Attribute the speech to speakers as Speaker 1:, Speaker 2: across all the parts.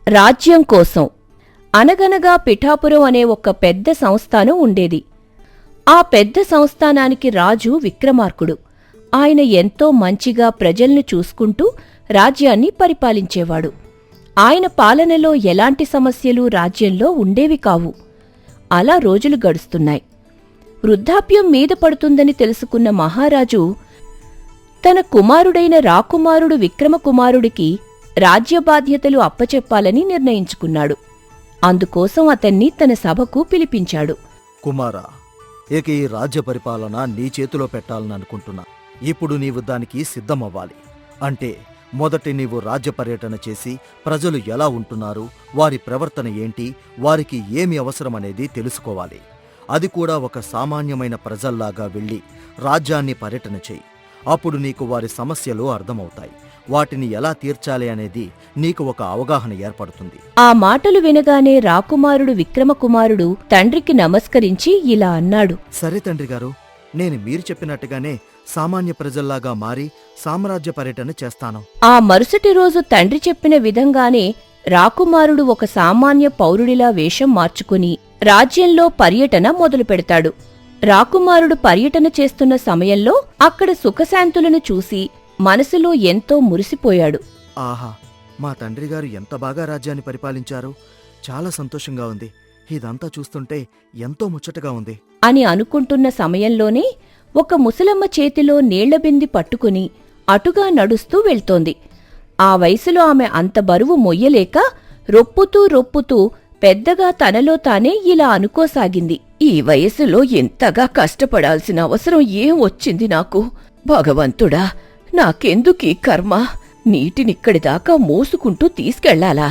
Speaker 1: రాజ్యం కోసం. అనగనగా పిఠాపురం అనే ఒక పెద్ద సంస్థానం ఉండేది. ఆ పెద్ద సంస్థానానికి రాజు విక్రమార్కుడు. ఆయన ఎంతో మంచిగా ప్రజల్ని చూసుకుంటూ రాజ్యాన్ని పరిపాలించేవాడు. ఆయన పాలనలో ఎలాంటి సమస్యలు రాజ్యంలో ఉండేవి కావు. అలా రోజులు గడుస్తున్నాయి. వృద్ధాప్యం మీద పడుతుందని తెలుసుకున్న మహారాజు తన కుమారుడైన రాకుమారుడు విక్రమకుమారుడికి రాజ్య బాధ్యతలు అప్పచెప్పాలని నిర్ణయించుకున్నాడు. అందుకోసం అతన్ని తన సభకు పిలిపించాడు.
Speaker 2: కుమారా, ఇక ఈ రాజ్య పరిపాలన నీ చేతిలో పెట్టాలని అనుకుంటున్నా. ఇప్పుడు నీవు దానికి సిద్ధమవ్వాలి. అంటే మొదటి నీవు రాజ్య పర్యటన చేసి ప్రజలు ఎలా ఉంటున్నారు, వారి ప్రవర్తన ఏంటి, వారికి ఏమి అవసరమనేది తెలుసుకోవాలి. అది కూడా ఒక సామాన్యమైన ప్రజల్లాగా వెళ్ళి రాజ్యాన్ని పర్యటన చెయ్యి. అప్పుడు నీకు వారి సమస్యలు అర్థమవుతాయి. వాటిని ఎలా తీర్చాలి అనేది నీకు ఒక అవగాహన ఏర్పడుతుంది.
Speaker 1: ఆ మాటలు వినగానే రాకుమారుడు విక్రమకుమారుడు తండ్రికి నమస్కరించి ఇలా అన్నాడు.
Speaker 2: సరే తండ్రి గారు, నేను మీరు చెప్పినట్టుగానే సామాన్య ప్రజల్లాగా మారి సామ్రాజ్య పర్యటన చేస్తాను.
Speaker 1: ఆ మరుసటి రోజు తండ్రి చెప్పిన విధంగానే రాకుమారుడు ఒక సామాన్య పౌరుడిలా వేషం మార్చుకుని రాజ్యంలో పర్యటన మొదలుపెడతాడు. రాకుమారుడు పర్యటన చేస్తున్న సమయంలో అక్కడ సుఖశాంతులను చూసి మనసులో ఎంతో మురిసిపోయాడు.
Speaker 2: ఆహా, మా తండ్రి గారు ఎంత బాగా రాజ్యాన్ని పరిపాలించారు. చాలా సంతోషంగా ఉంది. ఇదంతా చూస్తుంటే ఎంతో ముచ్చటగా ఉంది
Speaker 1: అని అనుకుంటున్న సమయంలోనే ఒక ముసలమ్మ చేతిలో నీళ్లబింది పట్టుకుని అటుగా నడుస్తూ వెళ్తోంది. ఆ వయసులో ఆమె అంత బరువు మొయ్యలేక రొప్పుతూ పెద్దగా తనలో తానే ఇలా అనుకోసాగింది. ఈ వయసులో ఇంతగా కష్టపడాల్సిన అవసరం ఏం వచ్చింది నాకు? భగవంతుడా, నాకెందుకీ కర్మ? నీటినిక్కడిదాకా మోసుకుంటూ తీసుకెళ్లాలా?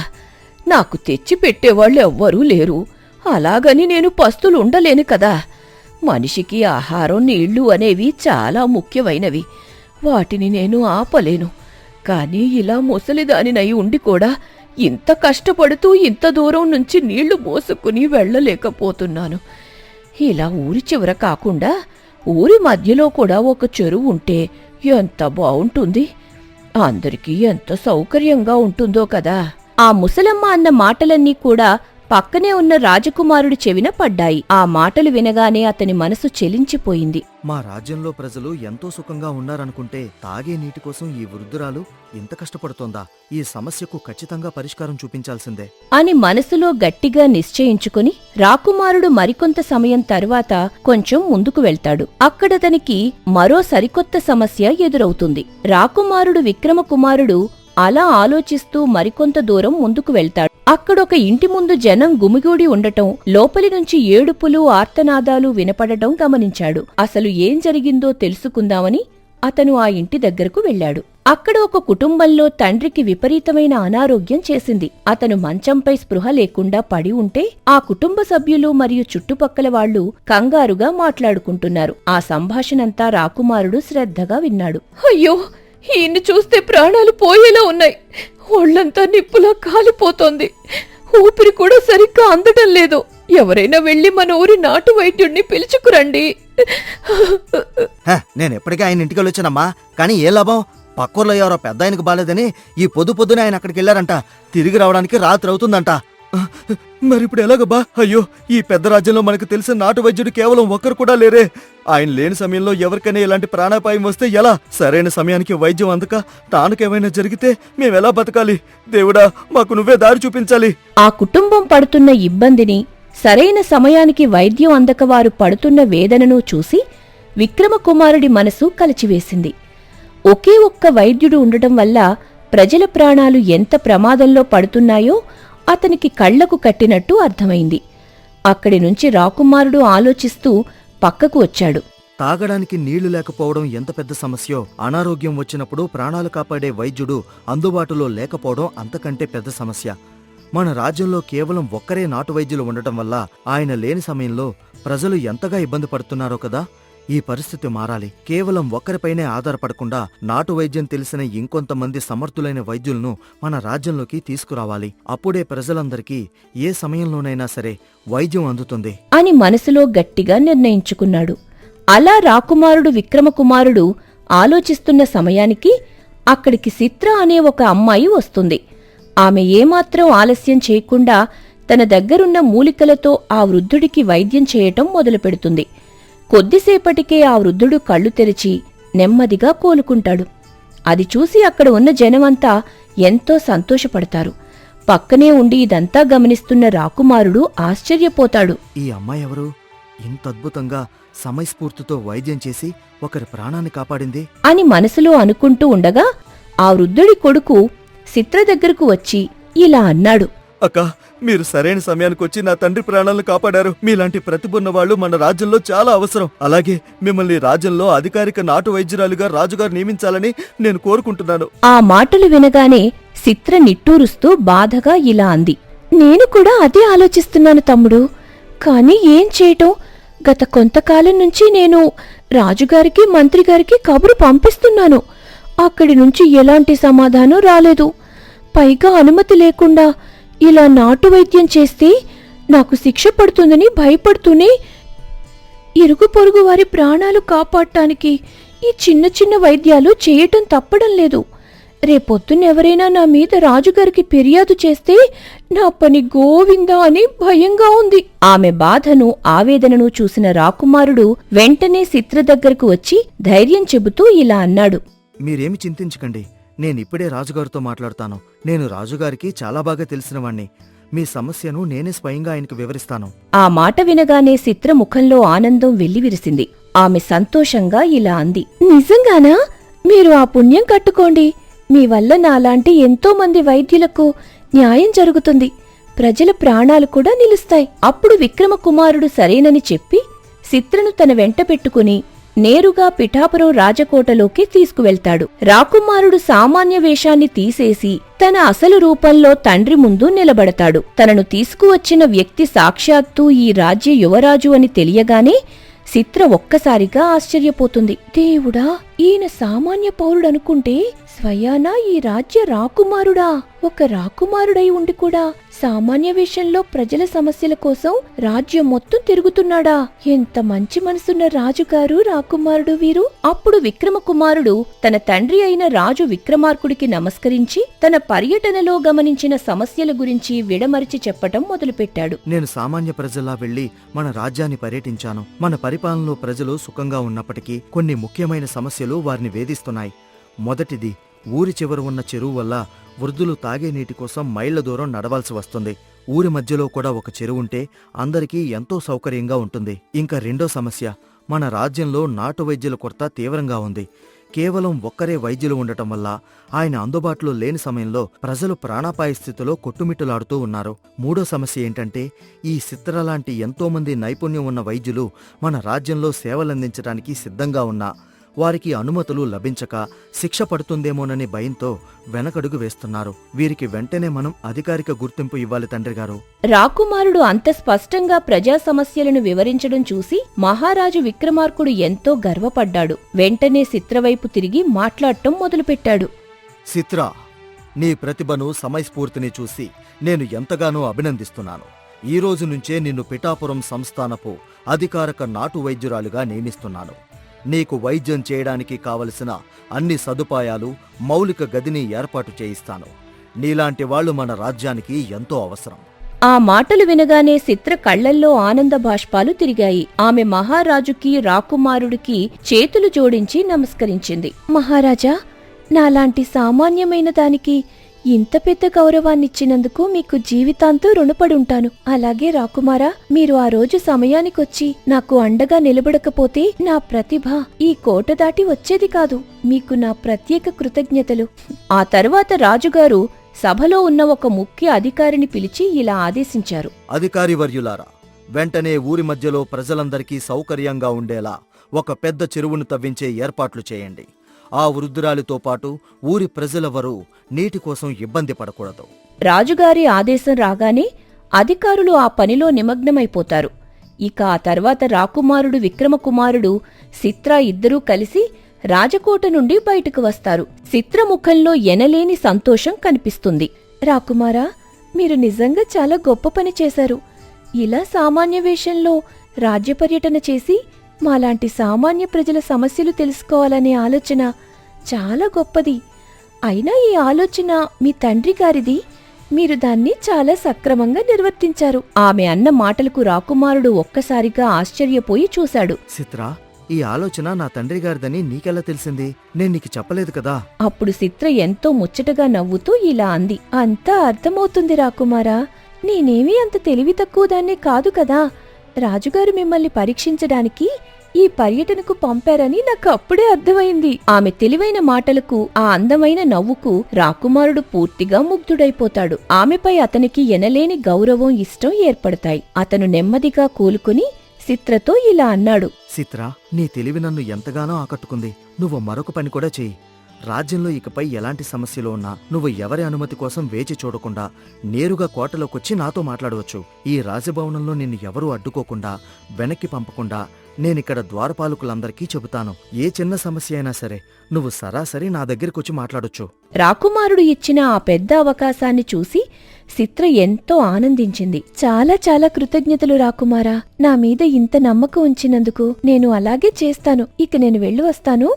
Speaker 1: నాకు తెచ్చిపెట్టేవాళ్ళు ఎవ్వరూ లేరు. అలాగని నేను పస్తులుండలేను కదా. మనిషికి ఆహారం, నీళ్లు అనేవి చాలా ముఖ్యమైనవి. వాటిని నేను ఆపలేను. కాని ఇలా ముసలిదానినై ఉండి కూడా ఇంత కష్టపడుతూ ఇంత దూరం నుంచి నీళ్లు మోసుకుని వెళ్లలేకపోతున్నాను. ఇలా ఊరి చివర కాకుండా ఊరి మధ్యలో కూడా ఒక చెరువు ఉంటే ఎంత బావుంటుంది. అందరికీ ఎంత సౌకర్యంగా ఉంటుందో కదా. ఆ ముసలమ్మ అన్న మాటలన్నీ కూడా పక్కనే ఉన్న రాజకుమారుడి చెవిన పడ్డాయి. ఆ మాటలు వినగానే అతని మనసు చెలించిపోయింది.
Speaker 2: మా రాజ్యంలో ప్రజలు ఎంతో సుఖంగా ఉన్నారనుకుంటే తాగే నీటి కోసం ఈ వృద్ధురాలు ఇంత కష్టపడుతోందా? ఈ సమస్యకు ఖచ్చితంగా పరిష్కారం చూపించాల్సిందే
Speaker 1: అని మనసులో గట్టిగా నిశ్చయించుకుని రాకుమారుడు మరికొంత సమయం తరువాత కొంచెం ముందుకు వెళ్తాడు. అక్కడతనికి మరో సరికొత్త సమస్య ఎదురవుతుంది. రాకుమారుడు విక్రమకుమారుడు అలా ఆలోచిస్తూ మరికొంత దూరం ముందుకు వెళ్తాడు. అక్కడొక ఇంటి ముందు జనం గుమిగూడి ఉండటం, లోపలి నుంచి ఏడుపులు, ఆర్తనాదాలు వినపడటం గమనించాడు. అసలు ఏం జరిగిందో తెలుసుకుందామని అతను ఆ ఇంటి దగ్గరకు వెళ్లాడు. అక్కడ ఒక కుటుంబంలో తండ్రికి విపరీతమైన అనారోగ్యం చేసింది. అతను మంచంపై స్పృహ లేకుండా పడి ఉంటే ఆ కుటుంబ సభ్యులు మరియు చుట్టుపక్కల వాళ్లు కంగారుగా మాట్లాడుకుంటున్నారు. ఆ సంభాషణంతా రాకుమారుడు శ్రద్ధగా విన్నాడు. అయ్యో, ఈయన్ని చూస్తే ప్రాణాలు పోయేలా ఉన్నాయి. ఒళ్లంతా నిప్పులా కాలిపోతోంది. ఊపిరి కూడా సరిగ్గా అందటం లేదు. ఎవరైనా వెళ్లి మన ఊరి నాటు వైద్యుడిని పిలుచుకురండి.
Speaker 2: నేనెప్పటికీ ఆయన ఇంటికి వచ్చానమ్మా, కానీ ఏ లాభం? పక్కూర్లో ఎవరో పెద్ద ఆయనకు బాలేదని ఈ పొద్దునే ఆయన అక్కడికి వెళ్లారంట. తిరిగి రావడానికి రాత్రి అవుతుందంట. మరిప్పుడు ఎలాగబ్బా? అయ్యో, ఈ పెద్ద రాజ్యంలో మనకు తెలిసిన నాటు వైద్యుడు కేవలం ఒక్కరు కూడా లేరే. ఆయన లేని సమయంలో ఎవరికైనా ఇలాంటి ప్రాణాపాయం వస్తే ఎలా? సరైన సమయానికి వైద్యం అందక తానుకేమైనా జరిగితే మేమెలా బతకాలి? దేవుడా, మాకు నువ్వే దారి చూపించాలి.
Speaker 1: ఆ కుటుంబం పడుతున్న ఇబ్బందిని, సరైన సమయానికి వైద్యం అందక వారు పడుతున్న వేదనను చూసి విక్రమకుమారుడి మనసు కలచివేసింది. ఒకే ఒక్క వైద్యుడు ఉండటం వల్ల ప్రజల ప్రాణాలు ఎంత ప్రమాదంలో పడుతున్నాయో అతనికి కళ్లకు కట్టినట్టు అర్థమైంది. అక్కడి నుంచి రాకుమారుడు ఆలోచిస్తూ పక్కకు వచ్చాడు.
Speaker 2: తాగడానికి నీళ్లు లేకపోవడం ఎంత పెద్ద సమస్యో, అనారోగ్యం వచ్చినప్పుడు ప్రాణాలు కాపాడే వైద్యుడు అందుబాటులో లేకపోవడం అంతకంటే పెద్ద సమస్య. మన రాజ్యంలో కేవలం ఒక్కరే నాటు వైద్యులు ఉండటం వల్ల ఆయన లేని సమయంలో ప్రజలు ఎంతగా ఇబ్బంది పడుతున్నారో కదా. ఈ పరిస్థితి మారాలి. కేవలం ఒక్కరిపైనే ఆధారపడకుండా నాటు వైద్యం తెలిసిన ఇంకొంతమంది సమర్థులైన వైద్యులను మన రాజ్యంలోకి తీసుకురావాలి. అప్పుడే ప్రజలందరికీ ఏ సమయంలోనైనా సరే వైద్యం అందుతుంది
Speaker 1: అని మనసులో గట్టిగా నిర్ణయించుకున్నాడు. అలా రాకుమారుడు విక్రమకుమారుడు ఆలోచిస్తున్న సమయానికి అక్కడికి చిత్ర అనే ఒక అమ్మాయి వస్తుంది. ఆమె ఏమాత్రం ఆలస్యం చేయకుండా తన దగ్గరున్న మూలికలతో ఆ వృద్ధుడికి వైద్యం చేయటం మొదలుపెడుతుంది. కొద్దిసేపటికే ఆ వృద్ధుడు కళ్ళు తెరిచి నెమ్మదిగా కోలుకుంటాడు. అది చూసి అక్కడ ఉన్న జనమంతా ఎంతో సంతోషపడతారు. పక్కనే ఉండి ఇదంతా గమనిస్తున్న రాకుమారుడు ఆశ్చర్యపోతాడు.
Speaker 2: ఈ అమ్మాయి ఎవరు? ఇంత అద్భుతంగా సమయస్ఫూర్తితో వైద్యం చేసి ఒకరి ప్రాణాన్ని కాపాడింది
Speaker 1: అని మనసులో అనుకుంటూ ఉండగా ఆ వృద్ధుడి కొడుకు చిత్ర దగ్గరకు వచ్చి ఇలా అన్నాడు.
Speaker 2: అక్క, మీరు సరైన సమయానికి వచ్చి నా తండ్రి ప్రాణాలను కాపాడారు. మీలాంటి ప్రతిభున్న వాళ్ళు మన రాజ్యంలో చాలా అవసరం. అలాగే మిమ్మల్ని రాజ్యంలో అధికారిక నాటు వైద్యురాలుగా రాజుగారు నియమించాలని నేను కోరుకుంటున్నాను.
Speaker 1: ఆ మాటలు వినగానే చిత్ర నిట్టూరుస్తూ బాధగా ఇలా అంది. నేను కూడా అదే ఆలోచిస్తున్నాను తమ్ముడు. కాని ఏం చేయటం? గత కొంతకాలం నుంచి నేను రాజుగారికి మంత్రిగారికి కబురు పంపిస్తున్నాను. అక్కడి నుంచి ఎలాంటి సమాధానం రాలేదు. పైగా అనుమతి లేకుండా ఇలా నాటు వైద్యం చేస్తే నాకు శిక్ష పడుతుందని భయపడుతూనే ఇరుగు పొరుగు వారి ప్రాణాలు కాపాడటానికి ఈ చిన్న చిన్న వైద్యాలు చేయటం తప్పడం లేదు. రేపొద్దునెవరైనా నా మీద రాజుగారికి ఫిర్యాదు చేస్తే నా పని గోవిందా అని భయంగా ఉంది. ఆమె బాధను ఆవేదనను చూసిన రాకుమారుడు వెంటనే చిత్ర దగ్గరకు వచ్చి ధైర్యం చెబుతూ ఇలా అన్నాడు.
Speaker 2: మీరేమి చింతించకండి. నేనిప్పుడే రాజుగారితో మాట్లాడతాను. నేను రాజుగారికి చాలా బాగా తెలిసినవాణ్ణి. మీ సమస్యను నేనే స్వయంగా ఆయనకు వివరిస్తాను.
Speaker 1: ఆ మాట వినగానే చిత్ర ముఖంలో ఆనందం వెల్లివిరిసింది. ఆమె సంతోషంగా ఇలా అంది. నిజంగానా? మీరు ఆ పుణ్యం కట్టుకోండి. మీ వల్ల నాలాంటి ఎంతో మంది వైద్యులకు న్యాయం జరుగుతుంది. ప్రజల ప్రాణాలు కూడా నిలుస్తాయి. అప్పుడు విక్రమకుమారుడు సరేనని చెప్పి చిత్రను తన వెంట పెట్టుకుని నేరుగా పిఠాపురం రాజకోటలోకి తీసుకువెళ్తాడు. రాకుమారుడు సామాన్య వేషాన్ని తీసేసి తన అసలు రూపంలో తండ్రి ముందు నిలబడతాడు. తనను తీసుకువచ్చిన వ్యక్తి సాక్షాత్తు ఈ రాజ్య యువరాజు అని తెలియగానే చిత్ర ఒక్కసారిగా ఆశ్చర్యపోతుంది. దేవుడా, ఈయన సామాన్య పౌరుడనుకుంటే స్వయానా ఈ రాజ్య రాకుమారుడా? ఒక రాకుమారుడై ఉండి కూడా సామాన్య విషయంలో ప్రజల సమస్యల కోసం రాజ్యం మొత్తం తిరుగుతున్నాడా? ఎంత మంచి మనసున్న రాజుగారు రాకుమారుడు వీరు. అప్పుడు విక్రమకుమారుడు తన తండ్రి అయిన రాజు విక్రమార్కుడికి నమస్కరించి తన పర్యటనలో గమనించిన సమస్యల గురించి విడమరిచి చెప్పటం మొదలుపెట్టాడు.
Speaker 2: నేను సామాన్య ప్రజల్లా వెళ్లి మన రాజ్యాన్ని పర్యటించాను. మన పరిపాలనలో ప్రజలు సుఖంగా ఉన్నప్పటికీ కొన్ని ముఖ్యమైన సమస్యలు వారిని వేధిస్తున్నాయి. మొదటిది, ఊరి చివర ఉన్న చెరువు వల్ల వృద్ధులు తాగే నీటి కోసం మైళ్ల దూరం నడవాల్సి వస్తుంది. ఊరి మధ్యలో కూడా ఒక చెరువుంటే అందరికీ ఎంతో సౌకర్యంగా ఉంటుంది. ఇంకా రెండో సమస్య, మన రాజ్యంలో నాటు వైద్యుల కొరత తీవ్రంగా ఉంది. కేవలం ఒక్కరే వైద్యులు ఉండటం వల్ల ఆయన అందుబాటులో లేని సమయంలో ప్రజలు ప్రాణాపాయ స్థితిలో కొట్టుమిట్టులాడుతూ ఉన్నారు. మూడో సమస్య ఏంటంటే, ఈ చిత్ర లాంటి ఎంతోమంది నైపుణ్యం ఉన్న వైద్యులు మన రాజ్యంలో సేవలందించడానికి సిద్ధంగా ఉన్నా వారికి అనుమతులు లభించక శిక్ష పడుతుందేమోనని భయంతో వెనకడుగు వేస్తున్నారు. వీరికి వెంటనే మనం అధికారిక గుర్తింపు ఇవ్వాలి తండ్రిగారు.
Speaker 1: రాకుమారుడు అంత స్పష్టంగా ప్రజా సమస్యలను వివరించడం చూసి మహారాజు విక్రమార్కుడు ఎంతో గర్వపడ్డాడు. వెంటనే చిత్రవైపు తిరిగి మాట్లాడటం మొదలుపెట్టాడు.
Speaker 2: చిత్ర, నీ ప్రతిభను సమయస్ఫూర్తిని చూసి నేను ఎంతగానో అభినందిస్తున్నాను. ఈ రోజు నుంచే నిన్ను పిఠాపురం సంస్థానపు అధికారిక నాటు వైద్యురాలుగా నియమిస్తున్నాను. నీకు వైద్యం చేయడానికి కావలసిన అన్ని సదుపాయాలు, మౌలిక గదిని ఏర్పాటు చేయిస్తాను. నీలాంటి వాళ్లు మన రాజ్యానికి ఎంతో అవసరం.
Speaker 1: ఆ మాటలు వినగానే చిత్ర కళ్లల్లో ఆనంద బాష్పాలు తిరిగాయి. ఆమె మహారాజుకి రాకుమారుడికి చేతులు జోడించి నమస్కరించింది. మహారాజా, నాలాంటి సామాన్యమైన దానికి ఇంత పెద్ద గౌరవాన్నిచ్చినందుకు మీకు జీవితాంతో రుణపడుంటాను. అలాగే రాకుమారా, మీరు ఆ రోజు సమయానికొచ్చి నాకు అండగా నిలబడకపోతే నా ప్రతిభ ఈ కోట దాటి వచ్చేది కాదు. మీకు నా ప్రత్యేక కృతజ్ఞతలు. ఆ తర్వాత రాజుగారు సభలో ఉన్న ఒక ముఖ్య అధికారిని పిలిచి ఇలా ఆదేశించారు.
Speaker 2: అధికారి వర్యులారా, వెంటనే ఊరి మధ్యలో ప్రజలందరికీ సౌకర్యంగా ఉండేలా ఒక పెద్ద చెరువును తవ్వించే ఏర్పాట్లు చేయండి. ఆ వృద్ధురాలితో పాటు ఊరి ప్రజలెవరూ నీటి కోసం ఇబ్బంది పడకూడదు.
Speaker 1: రాజుగారి ఆదేశం రాగానే అధికారులు ఆ పనిలో నిమగ్నమైపోతారు. ఇక ఆ తర్వాత రాకుమారుడు విక్రమకుమారుడు చిత్ర ఇద్దరూ కలిసి రాజకోట నుండి బయటకు వస్తారు. చిత్ర ముఖంలో ఎనలేని సంతోషం కనిపిస్తుంది. రాకుమారా, మీరు నిజంగా చాలా గొప్ప పని చేశారు. ఇలా సామాన్య వేషంలో రాజ్య పర్యటన చేసి మాలాంటి సామాన్య ప్రజల సమస్యలు తెలుసుకోవాలనే ఆలోచన చాలా గొప్పది. అయినా ఈ ఆలోచన మీ తండ్రి గారిది. మీరు దాన్ని చాలా సక్రమంగా నిర్వర్తించారు. ఆమె అన్న మాటలకు రాకుమారుడు ఒక్కసారిగా ఆశ్చర్యపోయి చూశాడు.
Speaker 2: చిత్ర, ఈ ఆలోచన నా తండ్రి గారిదని నీకెలా తెలిసింది? నేను నీకు చెప్పలేదు కదా.
Speaker 1: అప్పుడు చిత్ర ఎంతో ముచ్చటగా నవ్వుతూ ఇలా అంది. అంతా అర్థమవుతుంది రాకుమారా. నేనేమీ అంత తెలివి తక్కువ దాన్నే కాదు కదా. రాజుగారు మిమ్మల్ని పరీక్షించడానికి ఈ పర్యటనకు పంపారని నాకు అప్పుడే అర్థమైంది. ఆమె తెలివైన మాటలకు, ఆ అందమైన నవ్వుకు రాకుమారుడు పూర్తిగా ముగ్ధుడైపోతాడు. ఆమెపై అతనికి ఎనలేని గౌరవం, ఇష్టం ఏర్పడతాయి. అతను నెమ్మదిగా కూలుకుని చిత్రతో ఇలా అన్నాడు.
Speaker 2: చిత్ర, నీ తెలివి నన్ను ఎంతగానో ఆకట్టుకుంది. నువ్వు మరొక పని కూడా చెయ్యి. రాజ్యంలో ఇకపై ఎలాంటి సమస్యలు ఉన్నా నువ్వు ఎవరి అనుమతి కోసం వేచి చూడకుండా నేరుగా కోటలోకొచ్చి నాతో మాట్లాడవచ్చు. ఈ రాజభవనంలో నిన్ను ఎవరూ అడ్డుకోకుండా, వెనక్కి పంపకుండా నేనిక్కడ ద్వారపాలకులందరికీ చెబుతాను. ఏ చిన్న సమస్య అయినా సరే నువ్వు సరాసరి నా దగ్గరికొచ్చి మాట్లాడొచ్చు.
Speaker 1: రాకుమారుడు ఇచ్చిన ఆ పెద్ద అవకాశాన్ని చూసి చిత్ర ఎంతో ఆనందించింది. చాలా చాలా కృతజ్ఞతలు రాకుమారా. నా మీద ఇంత నమ్మకం ఉంచినందుకు. నేను అలాగే చేస్తాను. ఇక నేను వెళ్ళి వస్తాను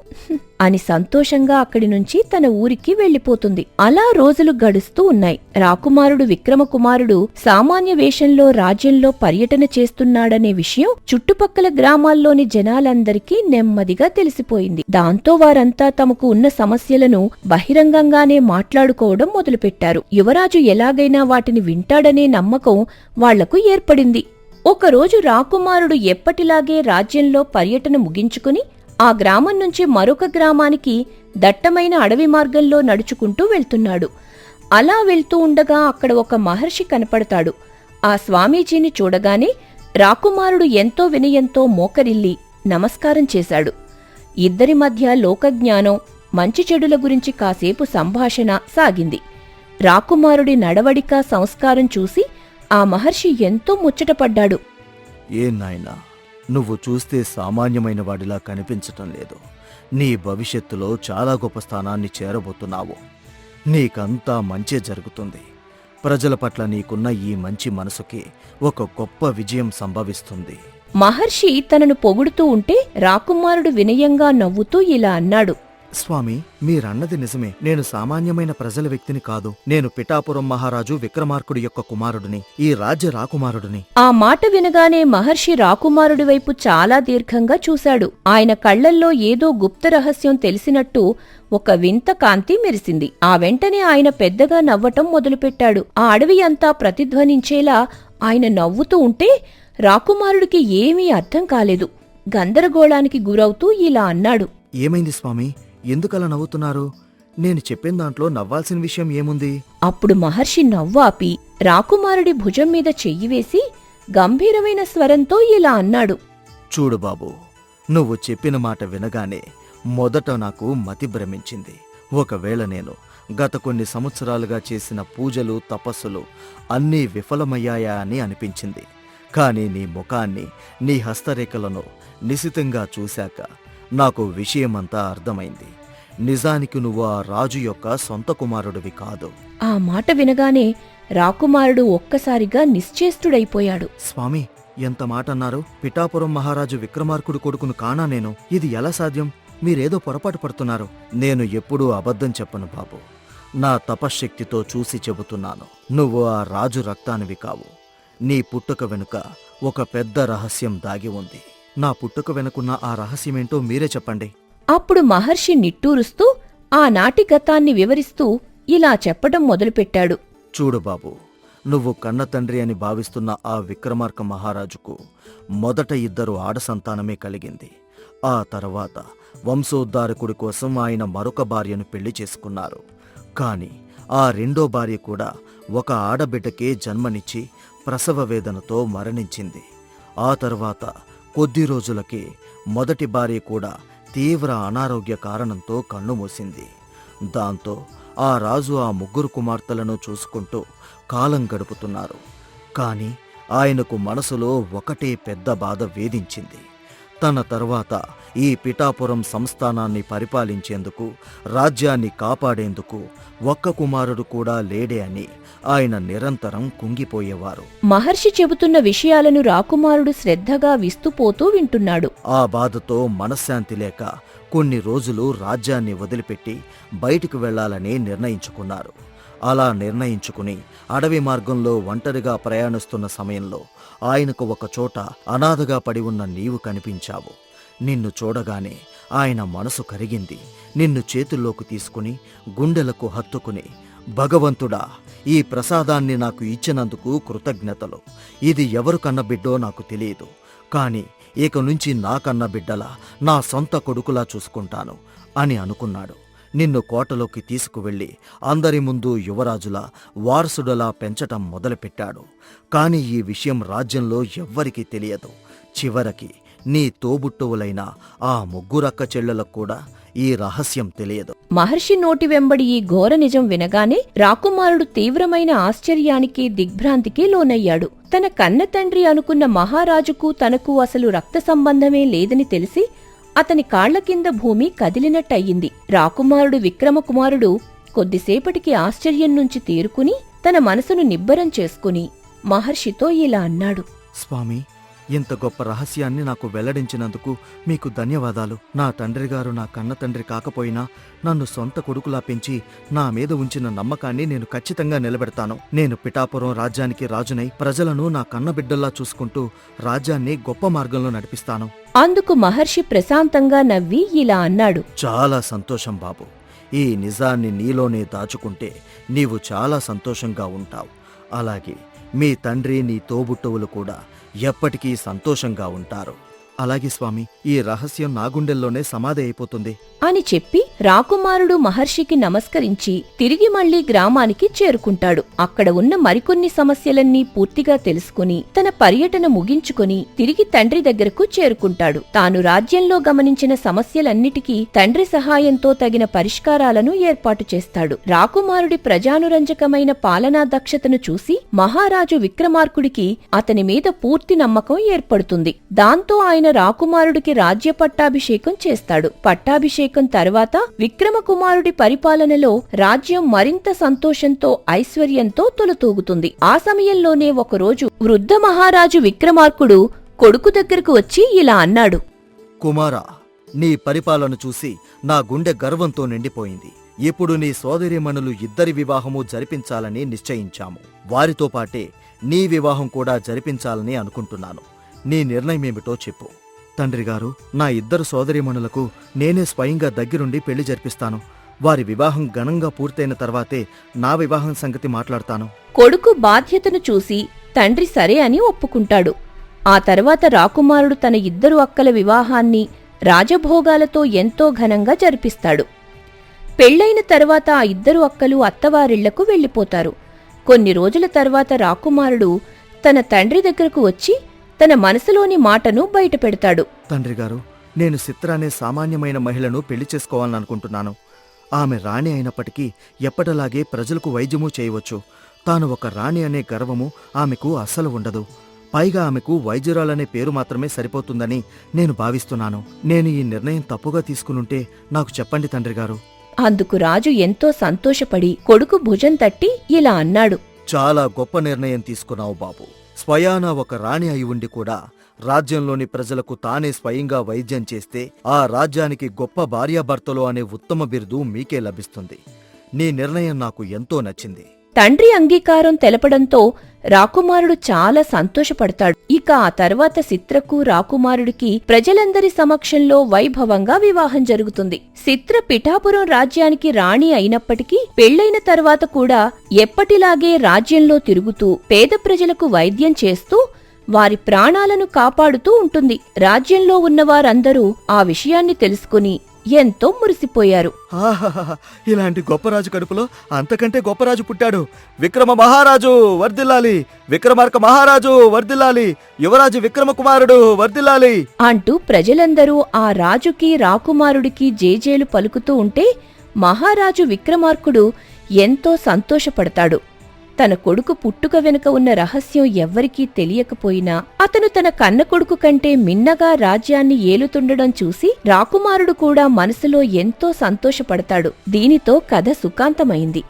Speaker 1: అని సంతోషంగా అక్కడి నుంచి తన ఊరికి వెళ్లిపోతుంది. అలా రోజులు గడుస్తూ ఉన్నాయి. రాకుమారుడు విక్రమకుమారుడు సామాన్య వేషంలో రాజ్యంలో పర్యటన చేస్తున్నాడనే విషయం చుట్టుపక్కల గ్రామాల్లోని జనాలందరికీ నెమ్మదిగా తెలిసిపోయింది. దాంతో వారంతా తమకు ఉన్న సమస్యలను బహిరంగంగానే మాట్లాడుకోవడం మొదలుపెట్టారు. యువరాజు ఎలాగైనా వాటిని వింటాడనే నమ్మకం వాళ్లకు ఏర్పడింది. ఒకరోజు రాకుమారుడు ఎప్పటిలాగే రాజ్యంలో పర్యటన ముగించుకుని ఆ గ్రామం నుంచి మరొక గ్రామానికి దట్టమైన అడవి మార్గంలో నడుచుకుంటూ వెళ్తున్నాడు. అలా వెళ్తూ ఉండగా అక్కడ ఒక మహర్షి కనపడతాడు. ఆ స్వామీజీని చూడగానే రాకుమారుడు ఎంతో వినయంతో మోకరిల్లి నమస్కారం చేశాడు. ఇద్దరి మధ్య లోకజ్ఞానం, మంచి చెడుల గురించి కాసేపు సంభాషణ సాగింది. రాకుమారుడి నడవడిక, సంస్కారం చూసి ఆ మహర్షి ఎంతో ముచ్చటపడ్డాడు.
Speaker 2: ఏం నాయనా, నువ్వు చూస్తే సామాన్యమైన వాడిలా కనిపించటం లేదు. నీ భవిష్యత్తులో చాలా గొప్ప స్థానాన్ని చేరబోతున్నావు. నీకంతా మంచే జరుగుతుంది. ప్రజల పట్ల నీకున్న ఈ మంచి మనసుకి ఒక గొప్ప విజయం సంభవిస్తుంది.
Speaker 1: మహర్షి తనను పొగుడుతూ ఉంటే రాకుమారుడు వినయంగా నవ్వుతూ ఇలా అన్నాడు.
Speaker 2: స్వామి, మీరన్నది నిజమే. నేను సామాన్యమైన ప్రజల వ్యక్తిని కాదు. నేను పిఠాపురం మహారాజు విక్రమార్కుడి యొక్క కుమారుడిని, ఈ రాజ్య రాకుమారుడిని.
Speaker 1: ఆ మాట వినగానే మహర్షి రాకుమారుడి వైపు చాలా దీర్ఘంగా చూశాడు. ఆయన కళ్లల్లో ఏదో గుప్త రహస్యం తెలిసినట్టు ఒక వింత కాంతి మెరిసింది. ఆ వెంటనే ఆయన పెద్దగా నవ్వటం మొదలుపెట్టాడు. ఆ అడవి అంతా ప్రతిధ్వనించేలా ఆయన నవ్వుతూ ఉంటే రాకుమారుడికి ఏమీ అర్థం కాలేదు. గందరగోళానికి గురవుతూ ఇలా అన్నాడు.
Speaker 2: ఏమైంది స్వామి? ఎందుకలా నవ్వుతున్నారు? నేను చెప్పిన దాంట్లో నవ్వాల్సిన విషయం ఏముంది?
Speaker 1: అప్పుడు మహర్షి నవ్వాపి రాకుమారుడి భుజం మీద చెయ్యివేసి గంభీరమైన స్వరంతో ఇలా అన్నాడు.
Speaker 2: చూడు బాబూ, నువ్వు చెప్పిన మాట వినగానే మొదట నాకు మతి భ్రమించింది. ఒకవేళ నేను గత కొన్ని సంవత్సరాలుగా చేసిన పూజలు, తపస్సులు అన్నీ విఫలమయ్యాయా అని అనిపించింది. కాని నీ ముఖాన్ని, నీ హస్తరేఖలను నిశితంగా చూశాక నాకు విషయమంతా అర్థమైంది. నిజానికి నువ్వు ఆ రాజు యొక్క సొంత కుమారుడివి కాదు.
Speaker 1: ఆ మాట వినగానే రాకుమారుడు ఒక్కసారిగా నిశ్చేష్టుడైపోయాడు.
Speaker 2: స్వామి, ఎంత మాట అన్నారు? పిఠాపురం మహారాజు విక్రమార్కుడు కొడుకును కానా నేను? ఇది ఎలా సాధ్యం? మీరేదో పొరపాటు పడుతున్నారు. నేను ఎప్పుడూ అబద్ధం చెప్పను బాబు. నా తపశ్శక్తితో చూసి చెబుతున్నాను. నువ్వు ఆ రాజు రక్తానివి కావు. నీ పుట్టుక వెనుక ఒక పెద్ద రహస్యం దాగి ఉంది. నా పుట్టుక వెనుకున్న ఆ రహస్యమేంటో మీరే చెప్పండి.
Speaker 1: అప్పుడు మహర్షి నిట్టూరుస్తూ ఆనాటి గతాన్ని వివరిస్తూ ఇలా చెప్పడం మొదలుపెట్టాడు.
Speaker 2: చూడు బాబు, నువ్వు కన్న తండ్రి అని భావిస్తున్న ఆ విక్రమార్క మహారాజుకు మొదట 2 ఆడసంతానమే కలిగింది. ఆ తర్వాత వంశోద్ధారకుడి కోసం ఆయన మరొక భార్యను పెళ్లి చేసుకున్నారు. కాని ఆ రెండో భార్య కూడా ఒక ఆడబిడ్డకే జన్మనిచ్చి ప్రసవ వేదనతో మరణించింది. ఆ తర్వాత కొద్ది రోజులకే మొదటి భార్య కూడా తీవ్ర అనారోగ్య కారణంతో కన్నుమూసింది. దాంతో ఆ రాజు ఆ 3 కుమార్తెలను చూసుకుంటూ కాలం గడుపుతున్నారు. కాని ఆయనకు మనసులో ఒకటే పెద్ద బాధ వేధించింది. తన తర్వాత ఈ పిఠాపురం సంస్థానాన్ని పరిపాలించేందుకు, రాజ్యాన్ని కాపాడేందుకు ఒక్క కుమారుడు కూడా లేడే అని ఆయన నిరంతరం కుంగిపోయేవారు.
Speaker 1: మహర్షి చెబుతున్న విషయాలను రాకుమారుడు శ్రద్ధగా విస్తుపోతూ వింటున్నాడు.
Speaker 2: ఆ బాధతో మనశ్శాంతి లేక కొన్ని రోజులు రాజ్యాన్ని వదిలిపెట్టి బయటికి వెళ్లాలని నిర్ణయించుకున్నారు. అలా నిర్ణయించుకుని అడవి మార్గంలో ఒంటరిగా ప్రయాణిస్తున్న సమయంలో ఆయనకు ఒకచోట అనాథగా పడి ఉన్న నీవు కనిపించావు. నిన్ను చూడగానే ఆయన మనసు కరిగింది. నిన్ను చేతుల్లోకి తీసుకుని గుండెలకు హత్తుకుని, భగవంతుడా, ఈ ప్రసాదాన్ని నాకు ఇచ్చినందుకు కృతజ్ఞతలు. ఇది ఎవరు కన్నబిడ్డో నాకు తెలియదు, కాని ఇక నుంచి నా కన్నబిడ్డలా, నా సొంత కొడుకులా చూసుకుంటాను అని అనుకున్నాడు. నిన్ను కోటలోకి తీసుకువెళ్ళి అందరి ముందు యువరాజులా, వారసుడలా పెంచటం మొదలుపెట్టాడు. కాని ఈ విషయం రాజ్యంలో ఎవ్వరికీ తెలియదు. చివరికి నీ తోబుట్టువులైన ఆ ముగ్గురక్క చెల్లెలకు కూడా ఈ రహస్యం తెలియదు.
Speaker 1: మహర్షి నోటి వెంబడి ఈ ఘోర నిజం వినగానే రాకుమారుడు తీవ్రమైన ఆశ్చర్యానికి, దిగ్భ్రాంతికి లోనయ్యాడు. తన కన్నతండ్రి అనుకున్న మహారాజుకు తనకు అసలు రక్త సంబంధమే లేదని తెలిసి అతని కాళ్ల కింద భూమి కదిలినట్టయింది. రాకుమారుడు విక్రమకుమారుడు కొద్దిసేపటికి ఆశ్చర్యం నుంచి తేరుకుని తన మనసును నిబ్బరం చేసుకుని మహర్షితో ఇలా అన్నాడు.
Speaker 2: స్వామి, ఇంత గొప్ప రహస్యాన్ని నాకు వెల్లడించినందుకు మీకు ధన్యవాదాలు. నా తండ్రిగారు నా కన్న తండ్రి కాకపోయినా నన్ను సొంత కొడుకులా పెంచి నా మీద ఉంచిన నమ్మకాన్ని నేను ఖచ్చితంగా నిలబెడతాను. నేను పిఠాపురం రాజ్యానికి రాజునై ప్రజలను నా కన్నబిడ్డల్లా చూసుకుంటూ రాజ్యాన్ని గొప్ప మార్గంలో నడిపిస్తాను.
Speaker 1: అందుకు మహర్షి ప్రశాంతంగా నవ్వి ఇలా అన్నాడు.
Speaker 2: చాలా సంతోషం బాబు. ఈ నిజాన్ని నీలోనే దాచుకుంటే నీవు చాలా సంతోషంగా ఉంటావు. అలాగే మీ తండ్రి, నీ తోబుట్టువులు కూడా ఎప్పటికీ సంతోషంగా ఉంటారు. అలాగే స్వామి, ఈ రహస్యం నా గుండెల్లోనే సమాధి అయిపోతుంది
Speaker 1: అని చెప్పి రాకుమారుడు మహర్షికి నమస్కరించి తిరిగి మళ్లీ గ్రామానికి చేరుకుంటాడు. అక్కడ ఉన్న మరికొన్ని సమస్యలన్నీ పూర్తిగా తెలుసుకుని తన పర్యటన ముగించుకుని తిరిగి తండ్రి దగ్గరకు చేరుకుంటాడు. తాను రాజ్యంలో గమనించిన సమస్యలన్నిటికీ తండ్రి సహాయంతో తగిన పరిష్కారాలను ఏర్పాటు చేస్తాడు. రాకుమారుడి ప్రజానురంజకమైన పాలనా దక్షతను చూసి మహారాజు విక్రమార్కుడికి అతని మీద పూర్తి నమ్మకం ఏర్పడుతుంది. దాంతో ఆయన రాకుమారుడికి రాజ్య పట్టాభిషేకం చేస్తాడు. పట్టాభిషేకం తర్వాత విక్రమకుమారుడి పరిపాలనలో రాజ్యం మరింత సంతోషంతో, ఐశ్వర్యంతో తొలతూగుతుంది. ఆ సమయంలోనే ఒకరోజు వృద్ధ మహారాజు విక్రమార్కుడు కొడుకు దగ్గరకు వచ్చి ఇలా అన్నాడు.
Speaker 2: కుమారా, నీ పరిపాలన చూసి నా గుండె గర్వంతో నిండిపోయింది. ఇప్పుడు నీ సోదరీమణులు ఇద్దరి వివాహము జరిపించాలని నిశ్చయించాము. వారితో పాటే నీ వివాహం కూడా జరిపించాలని అనుకుంటున్నాను. నీ నిర్ణయమేమిటో చెప్పు. తండ్రిగారు, నా ఇద్దరు సోదరీమణులకు నేనే స్వయంగా దగ్గరుండి పెళ్లి జరిపిస్తాను. వారి వివాహం ఘనంగా పూర్తయిన తర్వాతే నా వివాహం సంగతి మాట్లాడతాను.
Speaker 1: కొడుకు బాధ్యతను చూసి తండ్రి సరే అని ఒప్పుకుంటాడు. ఆ తర్వాత రాకుమారుడు తన ఇద్దరు అక్కల వివాహాన్ని రాజభోగాలతో ఎంతో ఘనంగా జరిపిస్తాడు. పెళ్లైన తర్వాత ఆ ఇద్దరు అక్కలు అత్తవారిళ్లకు వెళ్లిపోతారు. కొన్ని రోజుల తర్వాత రాకుమారుడు తన తండ్రి దగ్గరకు వచ్చి తన మనసులోని మాటను బయటపెడతాడు.
Speaker 2: తండ్రిగారు, నేను చిత్ర అనే సామాన్యమైన మహిళను పెళ్లి చేసుకోవాలనుకుంటున్నాను. ఆమె రాణి అయినప్పటికీ ఎప్పటిలాగే ప్రజలకు వైద్యమూ చేయవచ్చు. తాను ఒక రాణి అనే గర్వము ఆమెకు అస్సలు ఉండదు. పైగా ఆమెకు వైద్యురాలనే పేరు మాత్రమే సరిపోతుందని నేను భావిస్తున్నాను. నేను ఈ నిర్ణయం తప్పుగా తీసుకునుంటే నాకు చెప్పండి తండ్రిగారు.
Speaker 1: అందుకు రాజు ఎంతో సంతోషపడి కొడుకు భుజం తట్టి ఇలా అన్నాడు.
Speaker 2: చాలా గొప్ప నిర్ణయం తీసుకున్నావు బాబు. స్వయాన ఒక రాణి అయి ఉండి కూడా రాజ్యంలోని ప్రజలకు తానే స్వయంగా వైద్యం చేస్తే ఆ రాజ్యానికి గొప్ప భార్యాభర్తలు అనే ఉత్తమ బిరుదు మీకే లభిస్తుంది. నీ నిర్ణయం నాకు ఎంతో నచ్చింది.
Speaker 1: తండ్రి అంగీకారం తెలపడంతో రాకుమారుడు చాలా సంతోషపడతాడు. ఇక ఆ తర్వాత చిత్రకు రాకుమారుడికి ప్రజలందరి సమక్షంలో వైభవంగా వివాహం జరుగుతుంది. చిత్ర పిఠాపురం రాజ్యానికి రాణి అయినప్పటికీ పెళ్లైన తర్వాత కూడా ఎప్పటిలాగే రాజ్యంలో తిరుగుతూ పేద ప్రజలకు వైద్యం చేస్తూ వారి ప్రాణాలను కాపాడుతూ ఉంటుంది. రాజ్యంలో ఉన్నవారందరూ ఆ విషయాన్ని తెలుసుకుని ఎంతో మురిసిపోయారు.
Speaker 2: ఇలాంటి గొప్పరాజు కడుపులో అంతకంటే గొప్పరాజు పుట్టాడు. విక్రమ మహారాజు వర్ధిల్లాలి, విక్రమార్క మహారాజు వర్ధిల్లాలి, యువరాజు విక్రమకుమారుడు వర్ధిల్లాలి
Speaker 1: అంటూ ప్రజలందరూ ఆ రాజుకి రాకుమారుడికి జేజేలు పలుకుతూ ఉంటే మహారాజు విక్రమార్కుడు ఎంతో సంతోషపడతాడు. తన కొడుకు పుట్టుక వెనుక ఉన్న రహస్యం ఎవ్వరికీ తెలియకపోయినా అతను తన కన్న కొడుకు కంటే మిన్నగా రాజ్యాన్ని ఏలుతుండడం చూసి రాకుమారుడు కూడా మనసులో ఎంతో సంతోషపడతాడు. దీనితో కథ సుఖాంతమైంది.